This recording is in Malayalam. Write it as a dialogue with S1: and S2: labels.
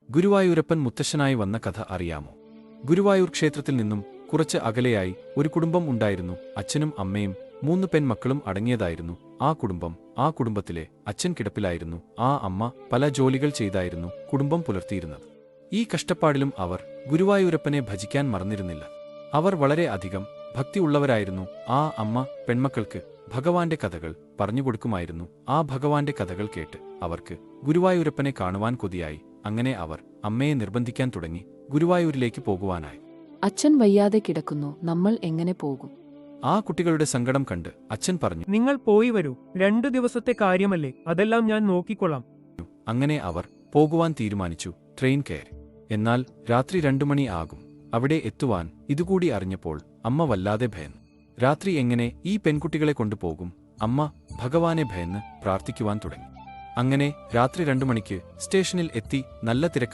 S1: ഗുരുവായൂരപ്പൻ മുത്തശ്ശനായി വന്ന കഥ അറിയാമോ? ഗുരുവായൂർ ക്ഷേത്രത്തിൽ നിന്നും കുറച്ച് അകലെയായി ഒരു കുടുംബം ഉണ്ടായിരുന്നു. അച്ഛനും അമ്മയും 3 പെൺമക്കളും അടങ്ങിയതായിരുന്നു ആ കുടുംബത്തിലെ അച്ഛൻ കിടപ്പിലായിരുന്നു. അമ്മ പല ജോലികൾ ചെയ്തായിരുന്നു കുടുംബം പുലർത്തിയിരുന്നത്. ഈ കഷ്ടപ്പാടിലും അവർ ഗുരുവായൂരപ്പനെ ഭജിക്കാൻ മറന്നിരുന്നില്ല. അവർ വളരെ അധികം ഭക്തിയുള്ളവരായിരുന്നു. അമ്മ പെൺമക്കൾക്ക് ഭഗവാന്റെ കഥകൾ പറഞ്ഞുകൊടുക്കുമായിരുന്നു. ഭഗവാന്റെ കഥകൾ കേട്ട് അവർക്ക് ഗുരുവായൂരപ്പനെ കാണുവാൻ കൊതിയായി. അങ്ങനെ അവർ അമ്മയെ നിർബന്ധിക്കാൻ തുടങ്ങി ഗുരുവായൂരിലേക്ക് പോകുവാനായി.
S2: അച്ഛൻ വയ്യാതെ കിടക്കുന്നു, നമ്മൾ എങ്ങനെ പോകും?
S1: കുട്ടികളുടെ സങ്കടം കണ്ട് അച്ഛൻ പറഞ്ഞു,
S3: നിങ്ങൾ പോയി വരൂ, 2 ദിവസത്തെ കാര്യമല്ലേ, അതെല്ലാം ഞാൻ നോക്കിക്കൊള്ളാം.
S1: അങ്ങനെ അവർ പോകുവാൻ തീരുമാനിച്ചു. ട്രെയിൻ കയറി. എന്നാൽ രാത്രി 2 മണി ആകും അവിടെ എത്തുവാൻ. ഇതുകൂടി അറിഞ്ഞപ്പോൾ അമ്മ വല്ലാതെ ഭയന്നു. രാത്രി എങ്ങനെ ഈ പെൺകുട്ടികളെ കൊണ്ടുപോകും? അമ്മ ഭഗവാനെ ഭയന്ന് പ്രാർത്ഥിക്കുവാൻ തുടങ്ങി. അങ്ങനെ രാത്രി 2 മണിക്ക് സ്റ്റേഷനിൽ എത്തി. നല്ല തിരക്ക്.